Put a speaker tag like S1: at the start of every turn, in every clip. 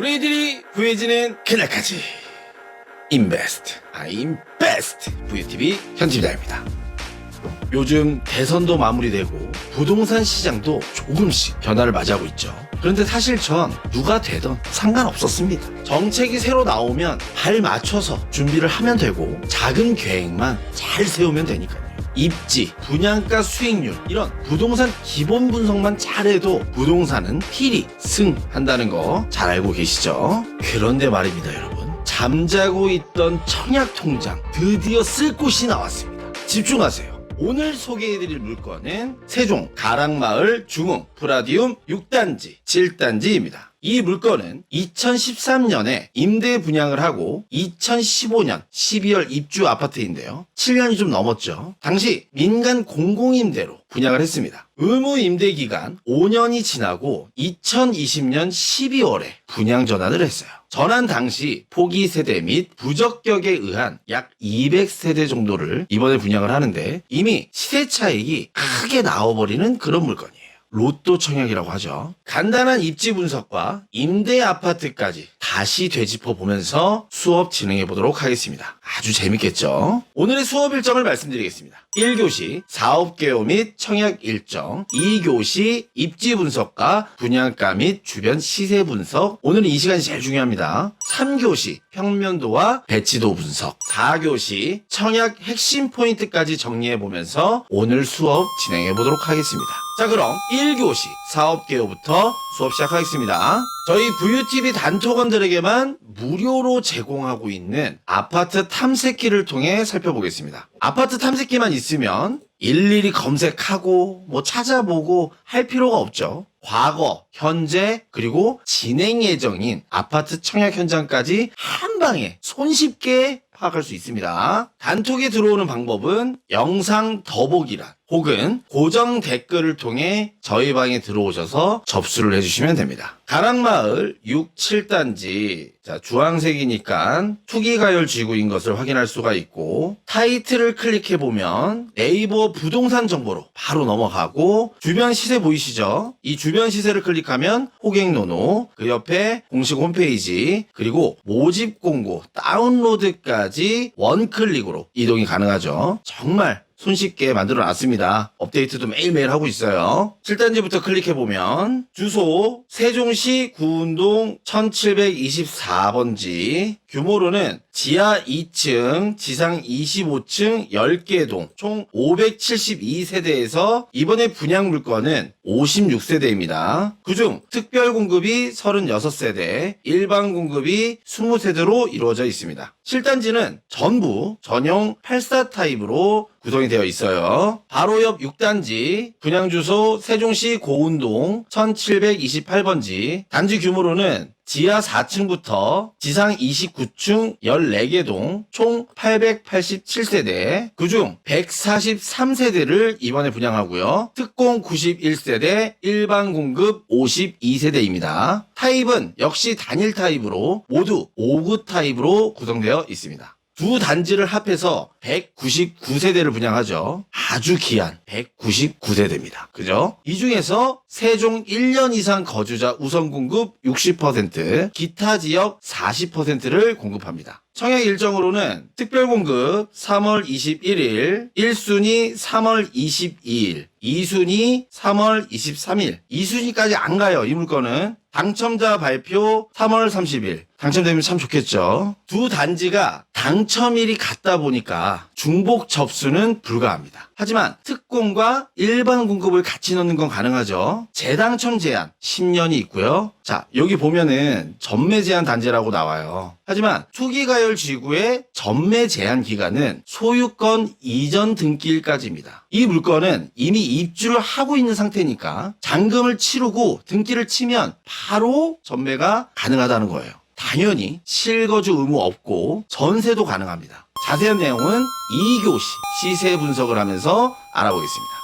S1: 우리들이 구해지는 그날까지 인베스트 인베스트 VTV 현팀장입니다. 요즘 대선도 마무리되고 부동산 시장도 조금씩 변화를 맞이하고 있죠. 그런데 사실 전 누가 되던 상관없었습니다. 정책이 새로 나오면 발 맞춰서 준비를 하면 되고 작은 계획만 잘 세우면 되니까요. 입지, 분양가 수익률 이런 부동산 기본 분석만 잘해도 부동산은 필히 승한다는 거 잘 알고 계시죠? 그런데 말입니다, 여러분. 잠자고 있던 청약통장 드디어 쓸 곳이 나왔습니다. 집중하세요. 오늘 소개해드릴 물건은 세종 가락마을 중흥 프라디움 6단지 7단지입니다. 이 물건은 2013년에 임대 분양을 하고 2015년 12월 입주 아파트인데요. 7년이 좀 넘었죠. 당시 민간 공공임대로 분양을 했습니다. 의무 임대 기간 5년이 지나고 2020년 12월에 분양 전환을 했어요. 전환 당시 포기 세대 및 부적격에 의한 약 200세대 정도를 이번에 분양을 하는데 이미 시세 차익이 크게 나와버리는 그런 물건이에요. 로또 청약이라고 하죠. 간단한 입지 분석과 임대 아파트까지 다시 되짚어 보면서 수업 진행해 보도록 하겠습니다. 아주 재밌겠죠? 오늘의 수업 일정을 말씀드리겠습니다. 1교시 사업 개요 및 청약 일정, 2교시 입지 분석과 분양가 및 주변 시세 분석, 오늘은 이 시간이 제일 중요합니다. 3교시 평면도와 배치도 분석, 4교시 청약 핵심 포인트까지 정리해 보면서 오늘 수업 진행해 보도록 하겠습니다. 자, 그럼 1교시 사업 개요부터 수업 시작하겠습니다. 저희 VUTV 단톡원들에게만 무료로 제공하고 있는 아파트 탐색기를 통해 살펴보겠습니다. 아파트 탐색기만 있으면 일일이 검색하고 찾아보고 할 필요가 없죠. 과거, 현재, 그리고 진행 예정인 아파트 청약 현장까지 한 방에 손쉽게 파악할 수 있습니다. 단톡에 들어오는 방법은 영상 더보기란 혹은 고정 댓글을 통해 저희 방에 들어오셔서 접수를 해주시면 됩니다. 가락마을 6, 7단지 주황색이니까 투기가열 지구인 것을 확인할 수가 있고 타이틀을 클릭해보면 네이버 부동산 정보로 바로 넘어가고 주변 시세 보이시죠? 이 주변 시세를 클릭하면 호갱노노, 그 옆에 공식 홈페이지 그리고 모집 공고 다운로드까지 원클릭으로 이동이 가능하죠. 정말 손쉽게 만들어 놨습니다. 업데이트도 매일매일 하고 있어요. 7단지부터 클릭해보면 주소 세종시 구운동 1724번지 규모로는 지하 2층, 지상 25층 10개 동, 총 572세대에서 이번에 분양 물건은 56세대입니다. 그중 특별 공급이 36세대, 일반 공급이 20세대로 이루어져 있습니다. 7단지는 전부 전용 84 타입으로 구성이 되어 있어요. 바로 옆 6단지 분양 주소 세종시 고운동 1728번지 단지 규모로는 지하 4층부터 지상 29층 14개 동, 총 887세대, 그중 143세대를 이번에 분양하고요. 특공 91세대, 일반 공급 52세대입니다. 타입은 역시 단일 타입으로 모두 5구 타입으로 구성되어 있습니다. 두 단지를 합해서 199세대를 분양하죠. 아주 귀한 199세대입니다. 그죠? 이 중에서 세종 1년 이상 거주자 우선 공급 60%, 기타 지역 40%를 공급합니다. 청약 일정으로는 특별 공급 3월 21일, 1순위 3월 22일, 2순위 3월 23일, 2순위까지 안 가요, 이 물건은. 당첨자 발표 3월 30일. 당첨되면 참 좋겠죠. 두 단지가 당첨일이 같다 보니까 중복 접수는 불가합니다. 하지만 특공과 일반 공급을 같이 넣는 건 가능하죠. 재당첨 제한 10년이 있고요. 자, 여기 보면은 전매 제한 단지라고 나와요. 하지만 투기가열 지구의 전매 제한 기간은 소유권 이전 등기일까지입니다. 이 물건은 이미 입주를 하고 있는 상태니까 잔금을 치르고 등기를 치면 바로 전매가 가능하다는 거예요. 당연히 실거주 의무 없고 전세도 가능합니다. 자세한 내용은 2교시 시세 분석을 하면서 알아보겠습니다.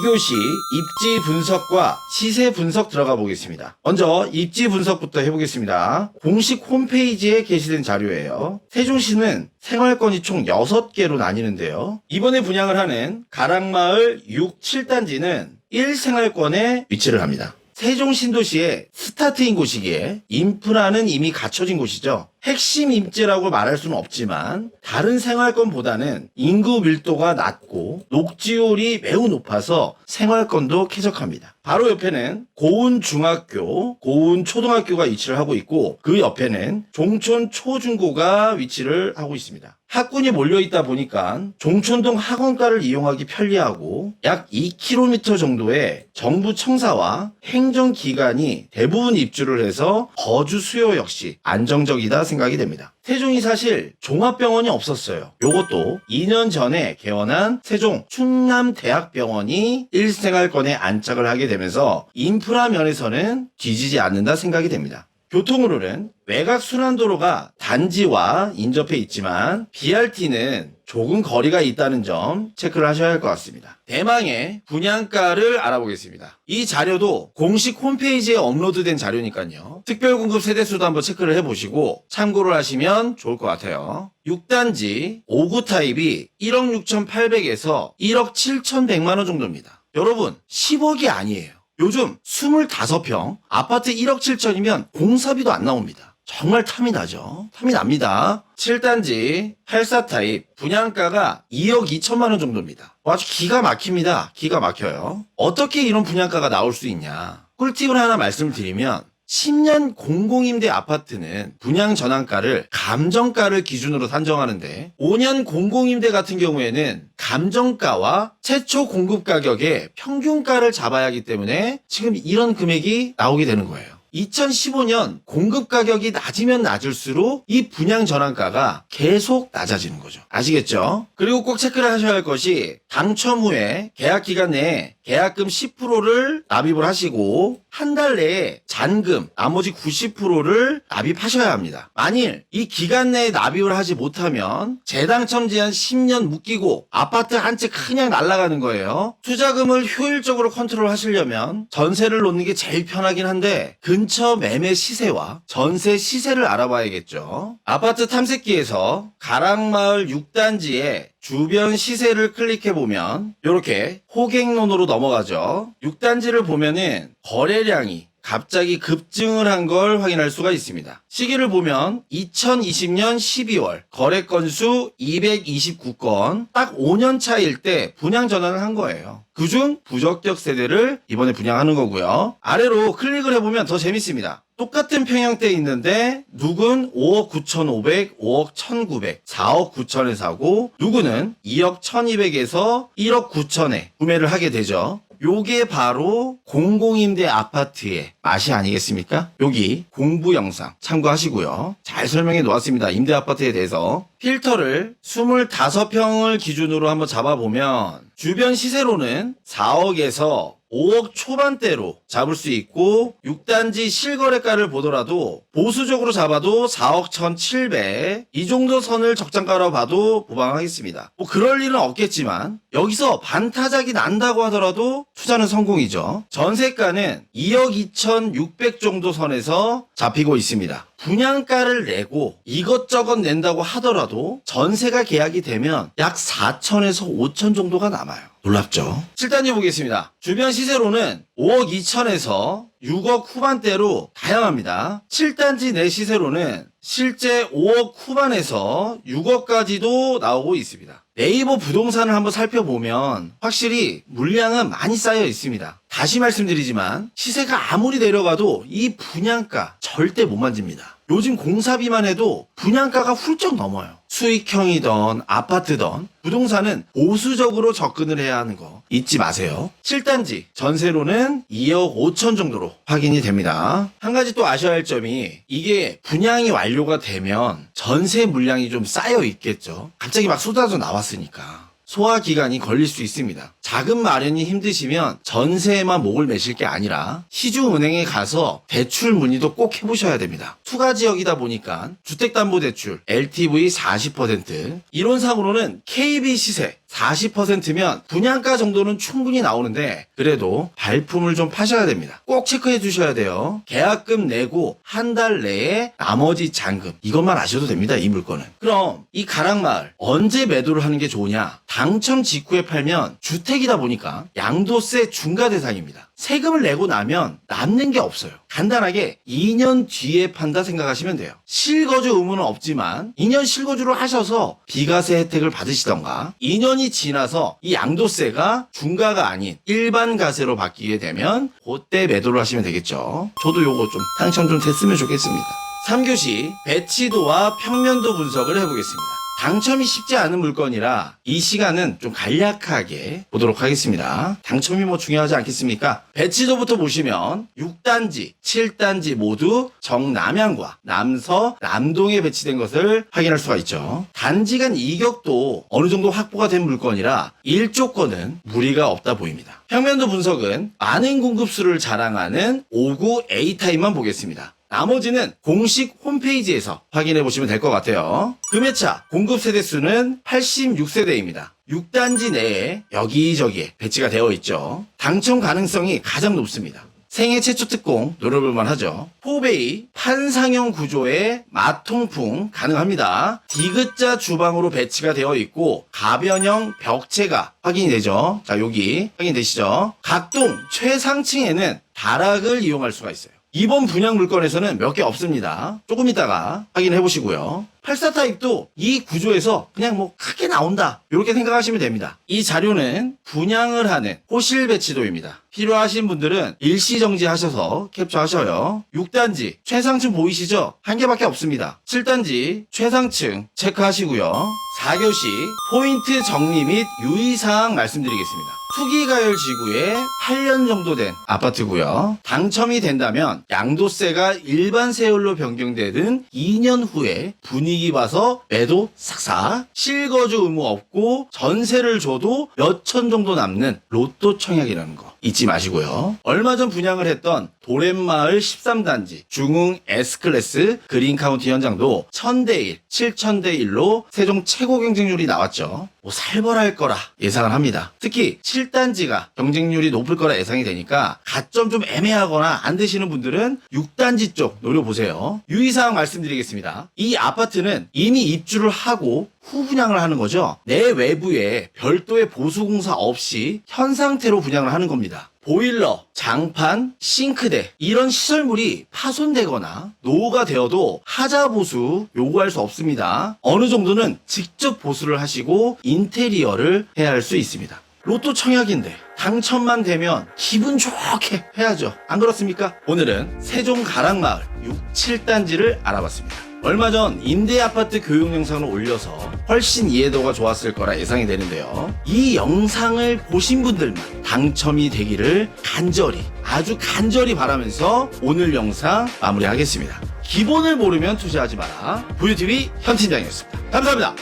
S1: 2교시 입지 분석과 시세 분석 들어가 보겠습니다. 먼저 입지 분석부터 해보겠습니다. 공식 홈페이지에 게시된 자료예요. 세종시는 생활권이 총 6개로 나뉘는데요. 이번에 분양을 하는 가락마을 6, 7단지는 1생활권에 위치를 합니다. 세종 신도시의 스타트인 곳이기에 인프라는 이미 갖춰진 곳이죠. 핵심 임지라고 말할 수는 없지만 다른 생활권보다는 인구 밀도가 낮고 녹지율이 매우 높아서 생활권도 쾌적합니다. 바로 옆에는 고운 중학교, 고운 초등학교가 위치를 하고 있고 그 옆에는 종촌 초중고가 위치를 하고 있습니다. 학군이 몰려있다 보니까 종촌동 학원가를 이용하기 편리하고 약 2km 정도의 정부 청사와 행정기관이 대부분 입주를 해서 거주 수요 역시 안정적이다 생각이 됩니다. 세종이 사실 종합병원이 없었어요. 요것도 2년 전에 개원한 세종 충남대학병원이 일생활권에 안착을 하게 되면서 인프라 면에서는 뒤지지 않는다 생각이 됩니다. 교통으로는 외곽순환도로가 단지와 인접해 있지만 BRT는 조금 거리가 있다는 점 체크를 하셔야 할 것 같습니다. 대망의 분양가를 알아보겠습니다. 이 자료도 공식 홈페이지에 업로드된 자료니까요. 특별공급 세대수도 한번 체크를 해보시고 참고를 하시면 좋을 것 같아요. 6단지 5구 타입이 1억 6,800에서 1억 7,100만원 정도입니다. 여러분 10억이 아니에요. 요즘 25평 아파트 1억 7천이면 공사비도 안 나옵니다. 정말 탐이 나죠. 탐이 nap니다. 7단지 84 타입 분양가가 2억 2천만 원 정도입니다. 아주 기가 막힙니다. 기가 막혀요. 어떻게 이런 분양가가 나올 수 있냐. 꿀팁을 하나 말씀을 드리면 10년 공공임대 아파트는 분양 전환가를 감정가를 기준으로 산정하는데 5년 공공임대 같은 경우에는 감정가와 최초 공급 가격의 평균가를 잡아야 하기 때문에 지금 이런 금액이 나오게 되는 거예요. 2015년 공급 가격이 낮으면 낮을수록 이 분양 전환가가 계속 낮아지는 거죠. 아시겠죠? 그리고 꼭 체크를 하셔야 할 것이 당첨 후에 계약 기간 내에 계약금 10%를 납입을 하시고 한 달 내에 잔금 나머지 90%를 납입하셔야 합니다. 만일 이 기간 내에 납입을 하지 못하면 재당첨 제한 10년 묶이고 아파트 한 채 그냥 날아가는 거예요. 투자금을 효율적으로 컨트롤 하시려면 전세를 놓는 게 제일 편하긴 한데 근처 매매 시세와 전세 시세를 알아봐야겠죠. 아파트 탐색기에서 가락마을 6단지에 주변 시세를 클릭해보면 이렇게 호갱론으로 넘어가죠. 6단지를 보면은 거래량이 갑자기 급증을 한 걸 확인할 수가 있습니다. 시기를 보면 2020년 12월 거래 건수 229건 딱 5년 차일 때 분양 전환을 한 거예요. 그중 부적격 세대를 이번에 분양하는 거고요. 아래로 클릭을 해보면 더 재밌습니다. 똑같은 평형대에 있는데 누군 5억 9,500, 5억 1,900, 4억 9천에 사고 누구는 2억 1,200에서 1억 9천에 구매를 하게 되죠. 요게 바로 공공임대 아파트의 맛이 아니겠습니까? 여기 공부 영상 참고하시고요. 잘 설명해 놓았습니다. 임대 아파트에 대해서. 필터를 25평을 기준으로 한번 잡아보면 주변 시세로는 4억에서 5억 초반대로 잡을 수 있고 6단지 실거래가를 보더라도 보수적으로 잡아도 4억 1,700 이 정도 선을 적정가로 봐도 무방하겠습니다. 뭐 그럴 일은 없겠지만 여기서 반타작이 난다고 하더라도 투자는 성공이죠. 전세가는 2억 2,600 정도 선에서 잡히고 있습니다. 분양가를 내고 이것저것 낸다고 하더라도 전세가 계약이 되면 약 4천에서 5천 정도가 남아요. 놀랍죠? 7단지 보겠습니다. 주변 시세로는 5억 2천에서 6억 후반대로 다양합니다. 7단지 내 시세로는 실제 5억 후반에서 6억까지도 나오고 있습니다. 네이버 부동산을 한번 살펴보면 확실히 물량은 많이 쌓여 있습니다. 다시 말씀드리지만 시세가 아무리 내려가도 이 분양가 절대 못 만집니다. 요즘 공사비만 해도 분양가가 훌쩍 넘어요. 수익형이던 아파트던 부동산은 보수적으로 접근을 해야 하는 거 잊지 마세요. 7단지 전세로는 2억 5천 정도로 확인이 됩니다. 한 가지 또 아셔야 할 점이 이게 분양이 완료가 되면 전세 물량이 좀 쌓여 있겠죠. 갑자기 막 쏟아져 나왔으니까. 소화 기간이 걸릴 수 있습니다. 자금 마련이 힘드시면 전세에만 목을 매실 게 아니라 시중은행에 가서 대출 문의도 꼭 해보셔야 됩니다. 투가 지역이다 보니까 주택담보대출 LTV 40% 이론상으로는 KB 시세 40%면 분양가 정도는 충분히 나오는데 그래도 발품을 좀 파셔야 됩니다. 꼭 체크해 주셔야 돼요. 계약금 내고 한 달 내에 나머지 잔금 이것만 아셔도 됩니다. 이 물건은. 그럼 이 가락마을 언제 매도를 하는 게 좋으냐? 당첨 직후에 팔면 주택이다 보니까 양도세 중과 대상입니다. 세금을 내고 나면 남는 게 없어요. 간단하게 2년 뒤에 판다 생각하시면 돼요. 실거주 의무는 없지만 2년 실거주를 하셔서 비과세 혜택을 받으시던가 2년이 지나서 이 양도세가 중과가 아닌 일반 과세로 바뀌게 되면 그때 매도를 하시면 되겠죠. 저도 요거 좀 당첨 좀 됐으면 좋겠습니다. 3교시 배치도와 평면도 분석을 해보겠습니다. 당첨이 쉽지 않은 물건이라 이 시간은 좀 간략하게 보도록 하겠습니다. 당첨이 뭐 중요하지 않겠습니까? 배치도부터 보시면 6단지, 7단지 모두 정남향과 남서, 남동에 배치된 것을 확인할 수가 있죠. 단지 간 이격도 어느 정도 확보가 된 물건이라 일조권은 무리가 없다 보입니다. 평면도 분석은 많은 공급수를 자랑하는 5구 A타입만 보겠습니다. 나머지는 공식 홈페이지에서 확인해 보시면 될 것 같아요. 금해차 공급 세대수는 86세대입니다. 6단지 내에 여기저기에 배치가 되어 있죠. 당첨 가능성이 가장 높습니다. 생애 최초 특공 노려볼만 하죠. 4베이 판상형 구조의 마통풍 가능합니다. 디귿자 주방으로 배치가 되어 있고 가변형 벽체가 확인이 되죠. 자, 여기 확인되시죠? 각동 최상층에는 다락을 이용할 수가 있어요. 이번 분양 물건에서는 몇 개 없습니다. 조금 이따가 확인해 보시고요. 84타입도 이 구조에서 그냥 뭐 크게 나온다 이렇게 생각하시면 됩니다. 이 자료는 분양을 하는 호실 배치도입니다. 필요하신 분들은 일시정지 하셔서 캡처하셔요. 6단지 최상층 보이시죠? 한 개밖에 없습니다. 7단지 최상층 체크하시고요. 4교시 포인트 정리 및 유의사항 말씀드리겠습니다. 투기가열 지구에 8년 정도 된 아파트고요. 당첨이 된다면 양도세가 일반 세율로 변경되는 2년 후에 분위기 봐서 매도 싹싹, 실거주 의무 없고 전세를 줘도 몇천 정도 남는 로또 청약이라는 거 잊지 마시고요. 얼마 전 분양을 했던 도렛마을 13단지 중흥 S클래스 그린카운티 현장도 1000대1, 7000대1로 세종 최고 경쟁률이 나왔죠. 뭐 살벌할 거라 예상을 합니다. 특히 7단지가 경쟁률이 높을 거라 예상이 되니까 가점 좀 애매하거나 안 되시는 분들은 6단지 쪽 노려보세요. 유의사항 말씀드리겠습니다. 이 아파트는 이미 입주를 하고 후 분양을 하는 거죠. 내 외부에 별도의 보수공사 없이 현 상태로 분양을 하는 겁니다. 보일러, 장판, 싱크대 이런 시설물이 파손되거나 노후가 되어도 하자 보수 요구할 수 없습니다. 어느 정도는 직접 보수를 하시고 인테리어를 해야 할 수 있습니다. 로또 청약인데 당첨만 되면 기분 좋게 해야죠. 안 그렇습니까? 오늘은 세종 가락마을 6, 7단지를 알아봤습니다. 얼마 전 임대아파트 교육 영상을 올려서 훨씬 이해도가 좋았을 거라 예상이 되는데요. 이 영상을 보신 분들만 당첨이 되기를 간절히, 아주 간절히 바라면서 오늘 영상 마무리하겠습니다. 기본을 모르면 투자하지 마라. 부유TV 현 팀장이었습니다. 감사합니다.